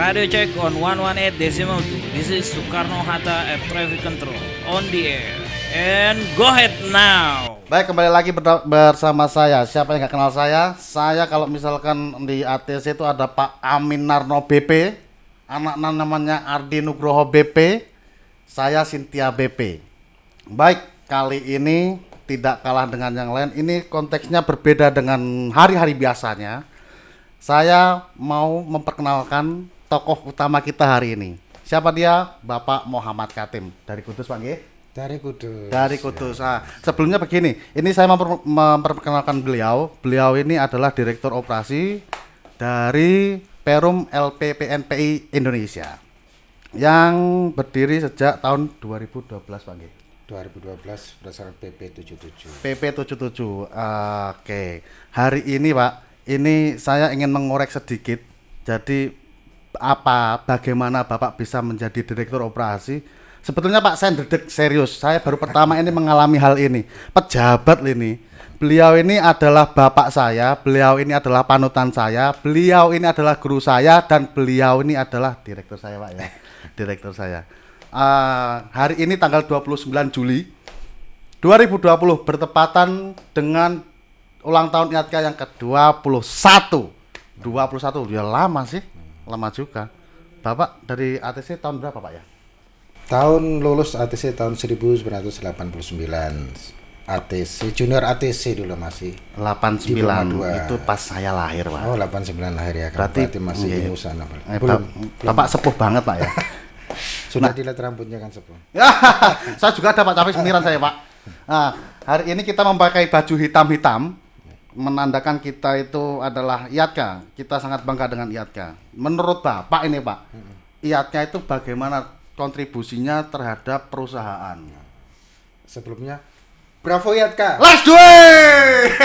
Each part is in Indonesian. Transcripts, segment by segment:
Radio check on 118.2. This is Soekarno-Hatta Air Traffic Control on the air. And go ahead now. Baik, kembali lagi bersama saya. Siapa yang nggak kenal saya? Saya kalau misalkan di ATC itu ada Pak Amin Narno BP, anaknya namanya Ardi Nugroho BP, saya Cynthia BP. Baik, kali ini tidak kalah dengan yang lain. Ini konteksnya berbeda dengan hari-hari biasanya. Saya mau memperkenalkan tokoh utama kita hari ini. Siapa dia? Bapak Muhammad Katim dari Kudus, Pak Nggih? Dari Kudus. Dari Kudus. Nah, sebelumnya begini, ini saya memperkenalkan beliau. Beliau ini adalah Direktur Operasi dari Perum LPPNPI Indonesia yang berdiri sejak tahun 2012, Pak Nggih. 2012 berdasarkan PP 77. PP 77. Oke. Hari ini, Pak, ini saya ingin mengorek sedikit. Jadi bagaimana Bapak bisa menjadi Direktur Operasi? Sebetulnya Pak, saya ndedek serius. Saya baru pertama ini mengalami hal ini. Pejabat ini. Beliau ini adalah bapak saya, beliau ini adalah panutan saya, beliau ini adalah guru saya, dan beliau ini adalah direktur saya, Pak ya. Direktur saya. Hari ini tanggal 29 Juli 2020 bertepatan dengan ulang tahun IATKA yang ke-21. 21, ya lama sih. Lama juga. Bapak dari ATC tahun berapa, Pak ya? Tahun lulus ATC tahun 1989. ATC Junior ATC dulu masih. 89 itu pas saya lahir, Pak. Oh, 89 lahir ya. Berarti masih lulusan apa? Bapak sepuh banget, Pak ya. Sudah dilihat rambutnya kan sepuh. Saya juga ada, Pak, tapi semiran saya, Pak. Nah, hari ini kita memakai baju hitam-hitam, menandakan kita itu adalah IATKA. Kita sangat bangga dengan IATKA. Menurut Bapak ini, Pak, IATKA itu bagaimana kontribusinya terhadap perusahaan? Sebelumnya, bravo IATKA. Let's do it!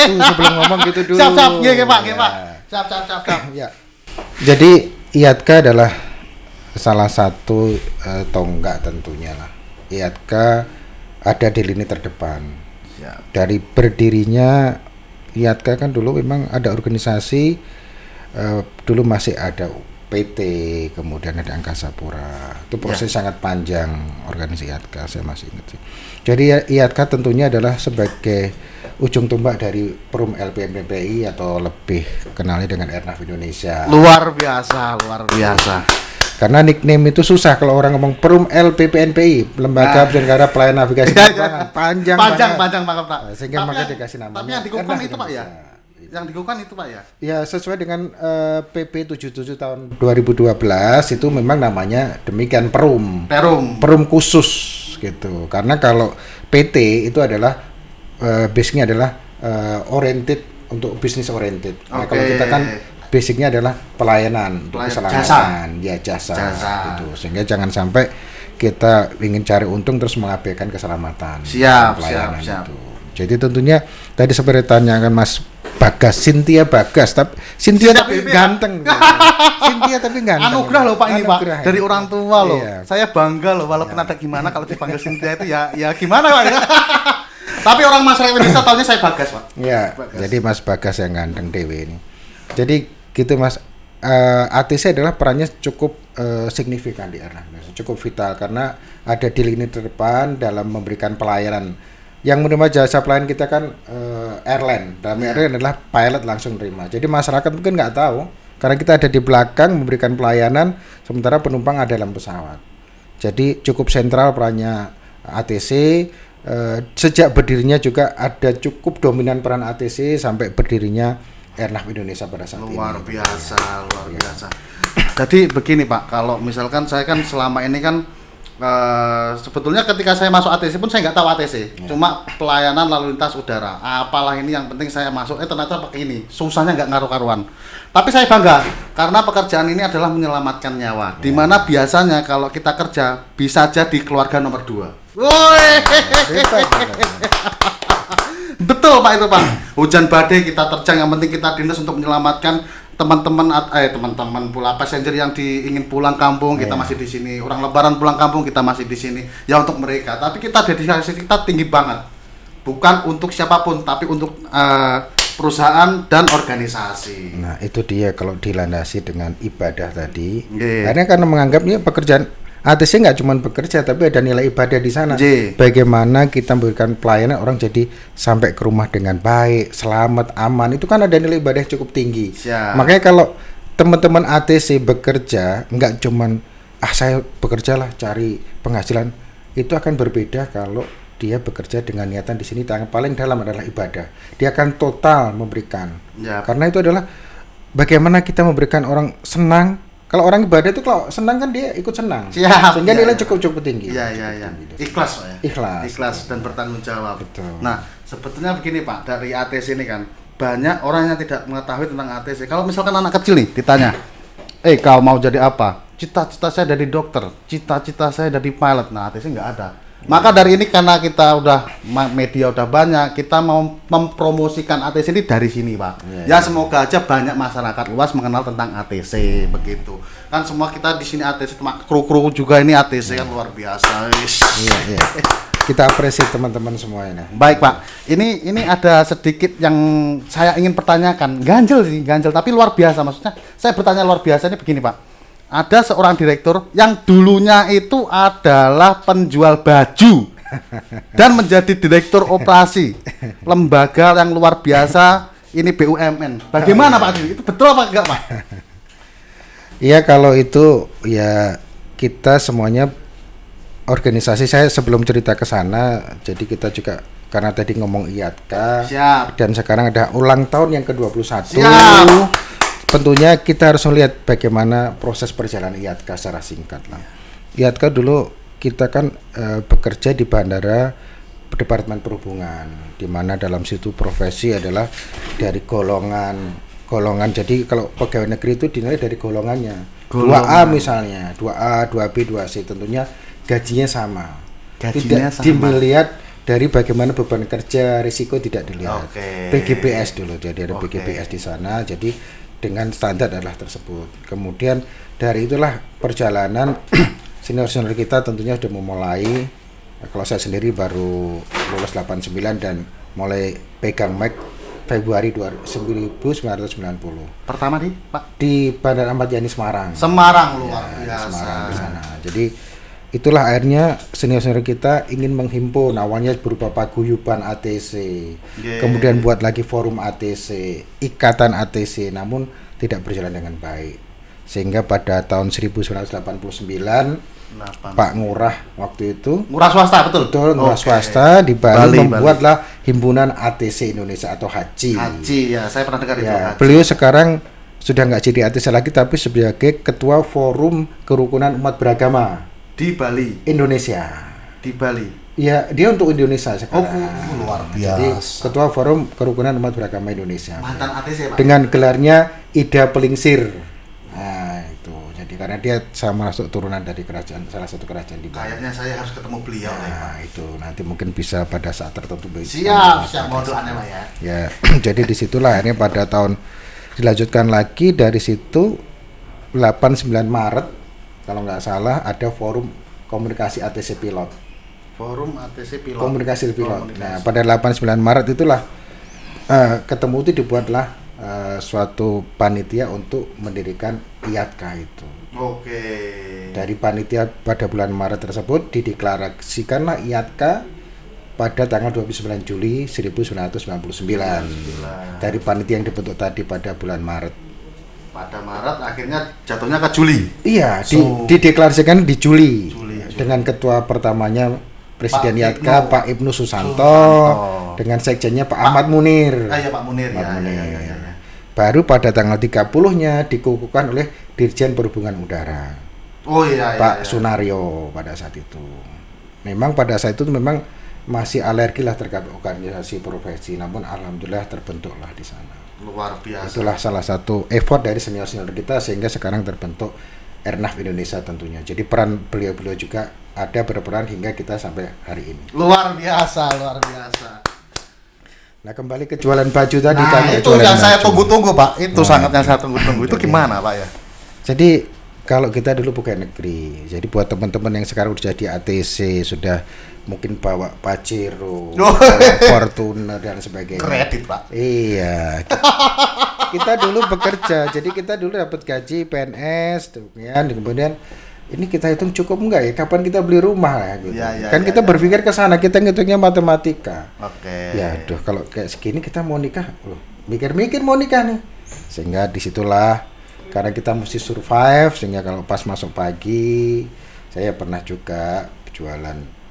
Itu sebelum ngomong gitu dulu. Siap, nggih, Pak, nggih, Pak. Siap. Ya. Jadi IATKA adalah salah satu tonggak tentunya lah. IATKA ada di lini terdepan. Siap. Dari berdirinya IATKA kan dulu memang ada organisasi, dulu masih ada PT, kemudian ada Angkasa Pura. Itu proses sangat panjang organisasi IATKA, saya masih ingat sih. Jadi IATKA tentunya adalah sebagai ujung tombak dari Perum LPPNPI atau lebih kenalnya dengan Airnav Indonesia. Luar biasa. Karena nickname itu susah kalau orang ngomong Perum LPPNPI, Lembaga Penyelenggara Pelayanan Navigasi Penerbangan. Panjang banget, Pak. Sehingga makanya dikasih nama. Tapi yang dikukuhkan itu, Pak ya? Yang dikukuhkan itu, Pak ya? Ya, sesuai dengan PP 77 tahun 2012 itu memang namanya demikian Perum khusus gitu. Karena kalau PT itu adalah base-nya adalah oriented untuk bisnis oriented. Nah, kalau kita kan basicnya adalah pelayanan untuk keselamatan, jasa gitu. Sehingga jangan sampai kita ingin cari untung terus mengabaikan keselamatan. Siap. Itu. Jadi tentunya tadi seperti tanyakan Mas Bagas, Cynthia Bagas, tapi Cynthia tapi ganteng. Cynthia tapi ganteng. Anugerah loh, Pak, ini, Pak. Dari orang tua loh. Iya. Saya bangga loh, walaupun ada gimana kalau dipanggil Cynthia itu ya gimana, Pak. Tapi orang masyarakat Indonesia tahunya saya Bagas, Pak. Iya. Jadi Mas Bagas yang ganteng dewe ini. Jadi gitu, Mas. ATC adalah perannya cukup signifikan di Airnav, cukup vital karena ada di lini terdepan dalam memberikan pelayanan. Yang menerima jasa pelayanan kita kan airline. Dalam airline adalah pilot langsung terima. Jadi masyarakat mungkin nggak tahu karena kita ada di belakang memberikan pelayanan sementara penumpang ada dalam pesawat. Jadi cukup sentral perannya ATC. Sejak berdirinya juga ada cukup dominan peran ATC sampai berdirinya Airnav Indonesia pada saat ini. Luar biasa. Jadi begini, Pak, kalau misalkan saya kan selama ini kan sebetulnya ketika saya masuk ATC pun saya nggak tahu ATC, cuma pelayanan lalu lintas udara. Apalah ini yang penting saya masuk, ternyata pakai ini, susahnya nggak ngaruh-karuan. Tapi saya bangga karena pekerjaan ini adalah menyelamatkan nyawa. Dimana biasanya kalau kita kerja bisa jadi keluarga nomor 2. Betul, Pak, itu, Pak. Hujan badai kita terjang, yang penting kita dinas untuk menyelamatkan teman-teman pula passenger yang ingin pulang kampung, kita masih di sini. Orang lebaran pulang kampung, kita masih di sini. Ya untuk mereka. Tapi kita dedikasi kita tinggi banget. Bukan untuk siapapun, tapi untuk perusahaan dan organisasi. Nah, itu dia kalau dilandasi dengan ibadah tadi. Nggih. Karena karena menganggapnya pekerjaan ATC nggak cuma bekerja, tapi ada nilai ibadah di sana. Nggih. Bagaimana kita memberikan pelayanan orang jadi sampai ke rumah dengan baik, selamat, aman. Itu kan ada nilai ibadah yang cukup tinggi. Siap. Makanya kalau teman-teman ATC bekerja, nggak cuman saya bekerja lah cari penghasilan. Itu akan berbeda kalau dia bekerja dengan niatan di sini yang paling dalam adalah ibadah. Dia akan total memberikan. Yap. Karena itu adalah bagaimana kita memberikan orang senang. Kalau orang ibadah itu kalau senang kan dia ikut senang. Siap. Sehingga Iya, nilai iya. cukup tinggi. Iya. Ikhlas Pak ya. Ikhlas. Dan bertanggung jawab. Betul. Nah, sebetulnya begini Pak, dari ATC ini kan banyak orang yang tidak mengetahui tentang ATC. Kalau misalkan anak kecil nih ditanya, kau mau jadi apa? Cita-cita saya jadi dokter, cita-cita saya jadi pilot. Nah, ATC nggak ada. Maka dari ini karena kita udah media udah banyak, kita mau mempromosikan ATC ini dari sini Pak. Ya semoga aja banyak masyarakat luas mengenal tentang ATC begitu. Kan semua kita di sini ATC, kru-kru juga ini ATC kan luar biasa. Iya. Kita apresiasi teman-teman semua ini. Baik Pak, ini ada sedikit yang saya ingin pertanyakan, ganjel tapi luar biasa. Maksudnya saya bertanya luar biasa ini begini Pak. Ada seorang direktur yang dulunya itu adalah penjual baju dan menjadi direktur operasi lembaga yang luar biasa ini BUMN. Bagaimana Pak? Itu betul apa enggak Pak? Iya, kalau itu ya kita semuanya organisasi. Saya sebelum cerita ke sana, jadi kita juga karena tadi ngomong IATKA. Siap. Dan sekarang ada ulang tahun yang ke-21. Siap. Tentunya kita harus melihat bagaimana proses perjalanan IATKA secara singkat lah. IATKA dulu kita kan bekerja di bandara Departemen Perhubungan, di mana dalam situ profesi adalah dari golongan. Jadi kalau pegawai negeri itu dinilai dari golongannya. 2A misalnya, 2A, 2B, 2C, tentunya gajinya sama. Gajinya Tidak sama. dilihat dari bagaimana beban kerja, risiko tidak dilihat. Oke. PGPS dulu, jadi ada Oke. PGPS di sana. Jadi dengan standar adalah tersebut. Kemudian dari itulah perjalanan senior-senior kita tentunya sudah memulai. Kalau saya sendiri baru lulus 89 dan mulai pegang mic Februari 1990. Pertama di Pak Di Bandar Ahmad Yani Semarang. Semarang luar Di biasa. Semarang di sana. Jadi itulah akhirnya senior-senior kita ingin menghimpun, awalnya berupa paguyuban ATC, kemudian buat lagi forum ATC, ikatan ATC, namun tidak berjalan dengan baik. Sehingga pada tahun 1989 Pak Ngurah waktu itu, Murah swasta betul. Ngurah Oke. swasta di Bali, Bali. membuatlah himpunan ATC Indonesia atau HAJI. Haji ya, saya pernah dengar itu. Ya, Haji. beliau sekarang sudah nggak jadi ATC lagi, tapi sebagai ketua forum kerukunan umat beragama Di Bali. Indonesia. Di Bali. Ya, dia untuk Indonesia sekarang. Luar Jadi biasa. ketua forum kerukunan umat beragama Indonesia. Mantan ATC Pak. Dengan gelarnya Ida Pelingsir. Nah, itu. Jadi karena dia sama masuk turunan dari kerajaan, salah satu kerajaan di Bali. Kayaknya saya harus ketemu beliau nih Pak. Nah, itu nanti mungkin bisa pada saat tertentu. Siap mau doanya Pak ya. Ya, jadi disitulah akhirnya pada tahun dilanjutkan lagi dari situ 89 Maret kalau nggak salah ada forum komunikasi ATC Pilot. Forum ATC Pilot. Komunikasi Pilot. Komunikasi. Nah, pada 89 Maret itulah ketemu itu dibuatlah suatu panitia untuk mendirikan IATKA itu. Oke. Dari panitia pada bulan Maret tersebut dideklarasikanlah IATKA pada tanggal 29 Juli 1999. Dari panitia yang dibentuk tadi pada bulan Maret. Pada Maret akhirnya jatuhnya ke Juli. Iya, So- dideklarasikan di Juli. Juli. Dengan ketua pertamanya Presiden Pak IATKA Ibnu. Pak Ibnu Susanto, Susanto. dengan sekjennya Pak Ahmad Munir. Ah ya Pak Munir Pak ya. Munir. Ya. Baru pada tanggal 30-nya dikukuhkan oleh Dirjen Perhubungan Udara, Oh iya Pak ya. Sunario pada saat itu. Memang pada saat itu memang masih alergi lah terhadap organisasi profesi, namun alhamdulillah terbentuklah di sana. Luar biasa. Itulah salah satu effort dari senior-senior kita sehingga sekarang terbentuk Airnav Indonesia tentunya. Jadi peran beliau-beliau juga ada berperan hingga kita sampai hari ini. Luar biasa, luar biasa. Nah, kembali ke jualan baju tadi Nah, kan, itu jualan yang saya baju. tunggu-tunggu, Pak. Itu Nah, sangat yang saya tunggu-tunggu. Itu gimana, Pak ya? Jadi kalau kita dulu pegawai negeri. Jadi buat teman-teman yang sekarang udah jadi ATC, sudah mungkin bawa Pajero, Fortuner dan sebagainya. Kredit, Pak. Iya. Kita dulu bekerja. Jadi kita dulu dapat gaji PNS, kemudian ini kita hitung cukup enggak ya? Kapan kita beli rumah ya gitu. Kan kita berpikir ke sana, kita ngitungnya matematika. Oke. Ya, aduh kalau kayak segini kita mau nikah, mikir-mikir mau nikah nih. Sehingga disitulah karena kita mesti survive, sehingga kalau pas masuk pagi, saya pernah juga jualan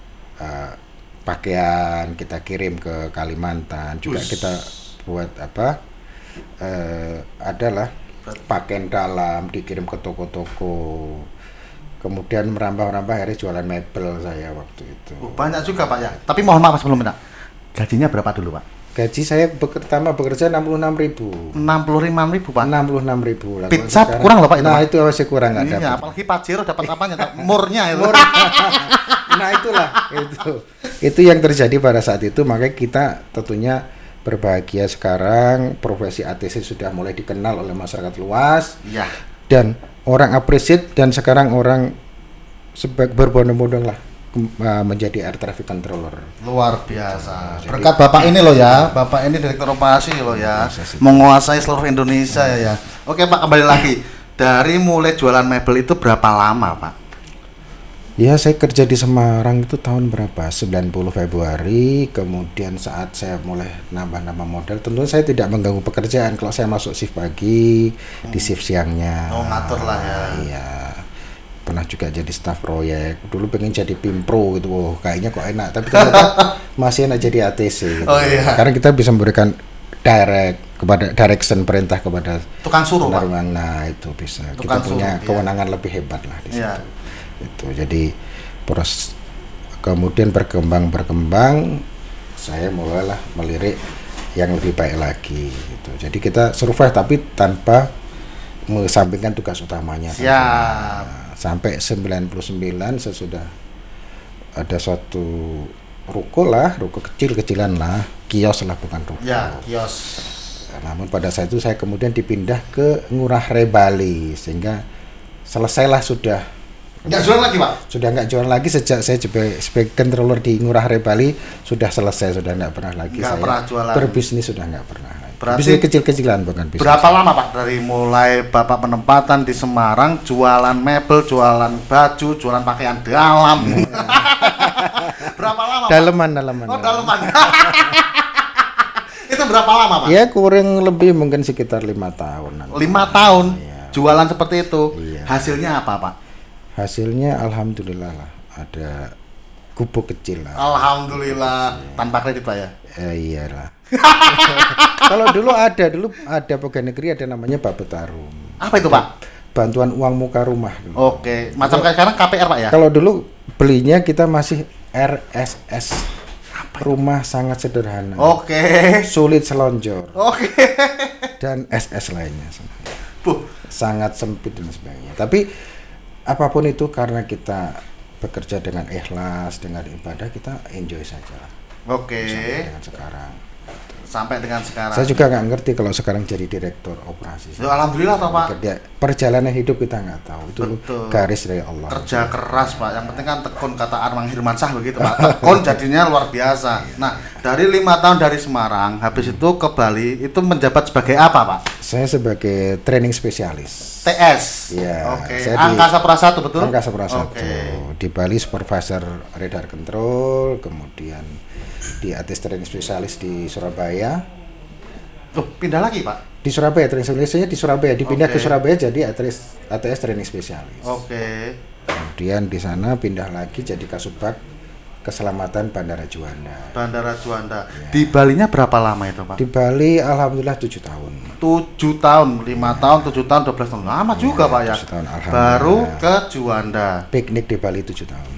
pakaian, kita kirim ke Kalimantan, juga kita buat apa? Adalah pakaian dalam dikirim ke toko-toko. Kemudian merambah-rambah akhirnya jualan mebel saya waktu itu. Banyak juga Pak ya. Tapi mohon maaf sebelum minta. Gajinya berapa dulu Pak? Gaji saya pertama bekerja 66.000. 65.000 Pak. 66.000 lah. Pizza kurang loh Pak itu. Nah Pak. itu masih kurang nggak Iya, dapat. apalagi Pajero dapat apanya? Murnya itu. Nah itulah itu yang terjadi pada saat itu, makanya kita tentunya berbahagia sekarang profesi ATC sudah mulai dikenal oleh masyarakat luas. Iya. Dan orang appreciate, dan sekarang orang berbondong-bondong lah menjadi air traffic controller. Luar biasa. Berkat Bapak ini loh ya. Bapak ini direktur operasi loh ya. Menguasai seluruh Indonesia ya. Oke Pak, kembali lagi. Dari mulai jualan mebel itu berapa lama Pak? Ya, saya kerja di Semarang itu tahun berapa? 90 Februari. Kemudian saat saya mulai nambah-nambah modal, tentu saya tidak mengganggu pekerjaan. Kalau saya masuk shift pagi, di shift siangnya. Oh, ngatur lah ya. Iya. Pernah juga jadi staf proyek. Dulu pengen jadi pimpro gitu. Oh, kayaknya kok enak. Tapi ternyata masih enak jadi ATC gitu. Oh iya. Karena kita bisa memberikan direction perintah kepada Tukang suruh Pak. Nah, itu bisa. Tukang Kita punya suruh, kewenangan lebih hebat lah di situ. Iya. Itu jadi proses kemudian berkembang saya mulailah melirik yang lebih baik lagi gitu. Jadi kita survive tapi tanpa mengesampingkan tugas utamanya. Siap. Nah, sampai 99 sesudah ada suatu ruko kecil-kecilan lah, kios lah bukan ruko. Ya, kios. Namun pada saat itu saya kemudian dipindah ke Ngurah Rai Bali, sehingga selesailah sudah Nggak jualan lagi Pak? sudah nggak jualan lagi sejak saya sebagai controller di Ngurah Rai Bali. Sudah selesai, sudah nggak pernah lagi Nggak saya pernah jualan. berbisnis, sudah nggak pernah lagi. Berarti bisnis kecil-kecilan bukan bisnis. Berapa lama Pak dari mulai Bapak penempatan di Semarang, jualan mebel, jualan baju, jualan pakaian dalam? Berapa lama Pak? Daleman. Oh, daleman. Itu berapa lama Pak? Ya kurang lebih mungkin sekitar 5 tahun. 5 tahun Iya. jualan seperti itu. Iya. Hasilnya apa Pak? Hasilnya alhamdulillah lah, ada gubuk kecil lah. Alhamdulillah tanpa kredit Pak ya? Iyalah. Kalau dulu ada pegawai negeri ada namanya Bapetarum. Apa itu Pak? Bantuan uang muka rumah. Oke, macam kayak sekarang KPR Pak ya? Kalau dulu belinya kita masih RSS. Rumah sangat sederhana. Oke. Sulit selonjor. Oke. Dan SS lainnya. Bu. Sangat sempit dan sebagainya. Tapi apapun itu karena kita bekerja dengan ikhlas, dengan ibadah, kita enjoy saja. Oke. Sampai dengan sekarang. Sampai dengan sekarang. Saya juga nggak ngerti kalau sekarang jadi direktur operasi. Ya, alhamdulillah toh Pak. Perjalanan hidup kita nggak tahu. Itu Betul. garis dari Allah. Kerja keras Pak, yang penting kan tekun, kata Armang Hirmansyah begitu Pak. Tekun jadinya luar biasa. Nah, dari 5 tahun dari Semarang, habis itu ke Bali, itu menjabat sebagai apa Pak? Saya sebagai training spesialis. TS. Iya. Oke. Saya di Angkasa Pura I betul? Angkasa Pura I. Oke. Di Bali supervisor radar control, kemudian di ATS training spesialis di Surabaya. Tuh, pindah lagi Pak? Di Surabaya, training spesialisnya di Surabaya, dipindah Oke. ke Surabaya jadi ATS training spesialis. Oke. Kemudian di sana pindah lagi jadi Kasubag Keselamatan Bandara Juanda. Bandara Juanda. Di Balinya berapa lama itu Pak? Di Bali alhamdulillah 7 tahun. 7 tahun, 5 tahun, 7 tahun, 12 tahun. Lama juga Pak ya. 7 tahun, alhamdulillah. Baru ke Juanda. Piknik di Bali 7 tahun.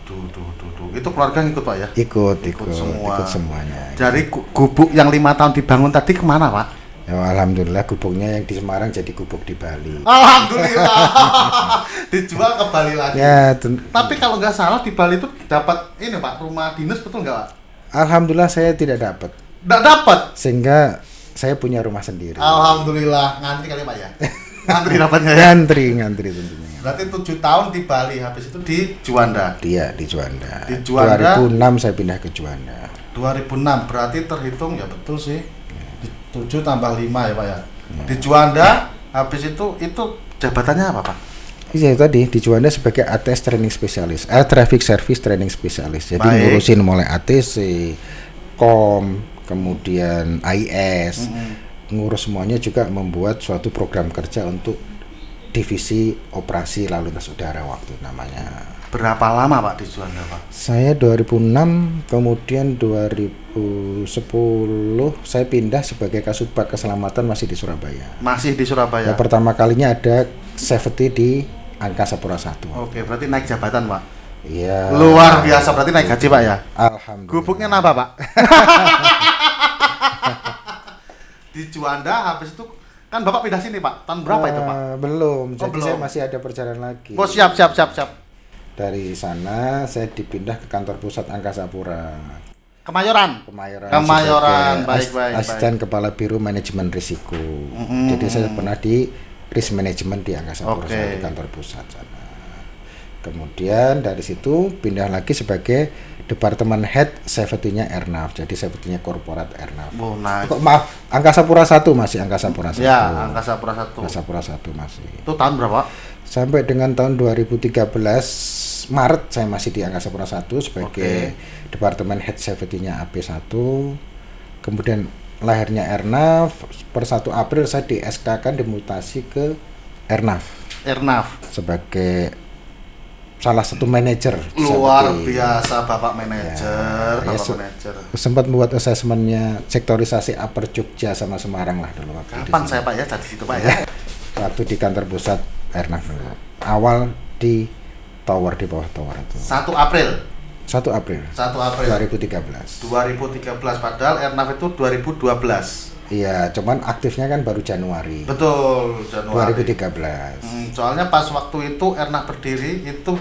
Tuh. Itu keluarga ngikut Pak ya? Ikut semua. semuanya. Dari gubuk yang 5 tahun dibangun tadi kemana Pak? Ya, alhamdulillah gubuknya yang di Semarang jadi gubuk di Bali. Alhamdulillah. Dijual ke Bali lagi. Ya, Tapi kalau nggak salah di Bali itu dapat ini Pak, rumah dinas betul nggak Pak? alhamdulillah saya tidak dapat. Nggak dapat. Sehingga saya punya rumah sendiri. Alhamdulillah, ngantri kali Pak ya. Ngantri dapatnya ya. Ngantri tentunya. Berarti 7 tahun di Bali, habis itu di Juanda. Dia di Juanda. Di Juanda. 2006 saya pindah ke Juanda. 2006 berarti terhitung ya betul sih. 7 tambah 5 ya Pak ya. Di Juanda habis itu jabatannya apa Pak? Iya tadi di Juanda sebagai ATS Training Specialist, Air Traffic Service Training Specialist. Jadi Baik. ngurusin mulai ATC, KOM, kemudian AIS, ngurus semuanya, juga membuat suatu program kerja untuk divisi operasi lalu lintas udara waktu namanya. Berapa lama Pak di Juanda Pak? Saya 2006, kemudian 2010 saya pindah sebagai Kasubag Keselamatan masih di Surabaya. Masih di Surabaya. Ya, pertama kalinya ada safety di Angkasa Pura I. Oke, berarti naik jabatan Pak. Iya. Luar biasa, berarti naik gaji Pak ya. Alhamdulillah. Gubuknya nambah Pak. Di Juanda habis itu kan Bapak pindah sini Pak. Tahun berapa itu Pak? Belum. Oh, Jadi belum. saya masih ada perjalanan lagi. Oh siap. Dari sana saya dipindah ke kantor pusat Angkasa Pura Kemayoran. Kemayoran. Kemayoran, sebagai baik. Asisten Kepala Biro Manajemen Risiko. Jadi saya pernah di risk management di Angkasa Pura Oke. di kantor pusat sana. Kemudian dari situ pindah lagi sebagai Departemen Head Safety-nya Airnav. Jadi safety-nya korporat Airnav. Oh, naik. Kok maaf, Angkasa Pura I masih Angkasa Pura I. Ya, Angkasa Pura 1. Angkasa Pura I masih. Itu tahun berapa? Sampai dengan tahun 2013 Maret saya masih di Angkasa Pura I sebagai Departemen Head Safety-nya AP1. Kemudian lahirnya Airnav, per 1 April saya di SK-kan dimutasi ke Airnav Airnav. sebagai salah satu manajer. Luar Seperti- biasa Bapak manajer, Ya, Bapak se- manajer. sempat membuat asesmennya sektorisasi Upper Jogja sama Semarang lah dulu waktu di Kapan sini. saya Pak ya jadi situ Pak ya? Waktu di kantor pusat Airnav dulu. Awal di tower, di bawah tower itu. 1 April. 1 April 1 April 2013. 2013 padahal Airnav itu 2012. Iya, cuman aktifnya kan baru Januari Betul, Januari. 2013. Soalnya pas waktu itu Airnav berdiri itu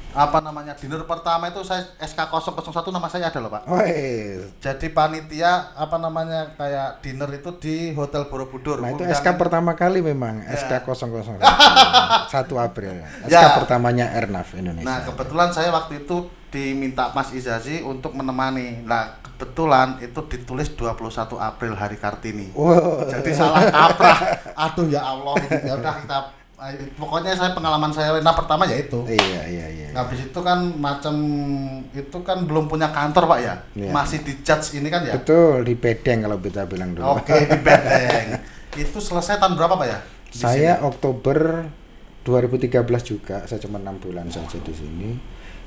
apa namanya dinner pertama itu saya SK001 nama saya ada loh Pak. Woi, Jadi panitia apa namanya kayak dinner itu di Hotel Borobudur. nah itu Undang- SK pertama kali memang Ya. SK001 1 April. SK Ya. pertamanya Airnav Indonesia. Nah kebetulan saya waktu itu diminta Mas Izazi untuk menemani. Nah kebetulan itu ditulis 21 April hari Kartini. Wow. Jadi salah kaprah. Aduh ya Allah. Ya udah kita pokoknya saya pengalaman saya Airnav pertama ya itu. Iya. Habis itu kan macam itu kan belum punya kantor Pak ya. Iya. Masih di judge ini kan ya. Betul, di Pedeng kalau kita bilang dulu. Oke di Bedeng. Itu selesai tahun berapa Pak ya? Di Saya sini? Oktober 2013 juga, saya cuma 6 bulan saja di sini.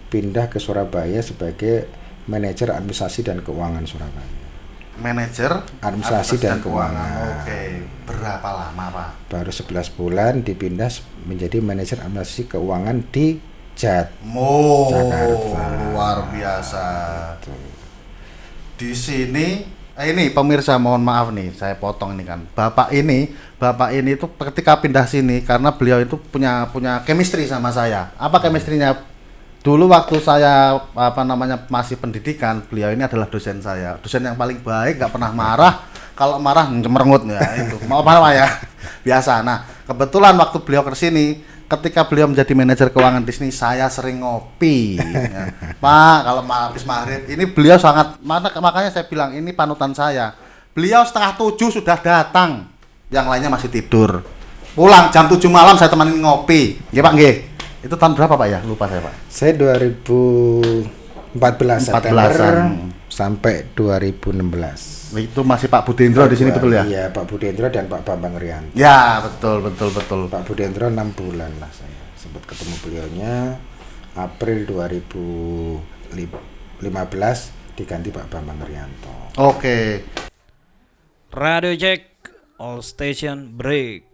Pindah ke Surabaya sebagai manajer administrasi dan keuangan Surabaya. Manajer Administrasi dan keuangan. Oke, berapa lama Pak? Baru 11 bulan dipindah menjadi manajer administrasi keuangan di JAT. Jakarta. Luar biasa. Di sini ini pemirsa mohon maaf nih, saya potong ini kan. Bapak ini itu ketika pindah sini karena beliau itu punya chemistry sama saya. Apa chemistry-nya? Dulu waktu saya masih pendidikan, beliau ini adalah dosen saya. Dosen yang paling baik, nggak pernah marah. Kalau marah cemerengut ya itu. Mau apa ya? Biasa. Nah, kebetulan waktu beliau ke sini, ketika beliau menjadi manajer keuangan di sini, saya sering ngopi. Ya. Pak, kalau habis maghrib, ini beliau sangat makanya saya bilang ini panutan saya. Beliau 6:30 sudah datang. Yang lainnya masih tidur. Pulang jam 7 malam saya temani ngopi. Nggih Pak, nggih. Itu tahun berapa Pak ya? Lupa saya Pak. Saya 2014 September 14-an. sampai 2016. Itu masih Pak Budendro di sini betul ya? Iya, Pak Budendro dan Pak Bambang Rianto. Ya, betul. Pak Budendro 6 bulan lah saya sempat ketemu beliaunya. April 2015 diganti Pak Bambang Rianto. Oke. Radio check, all station break.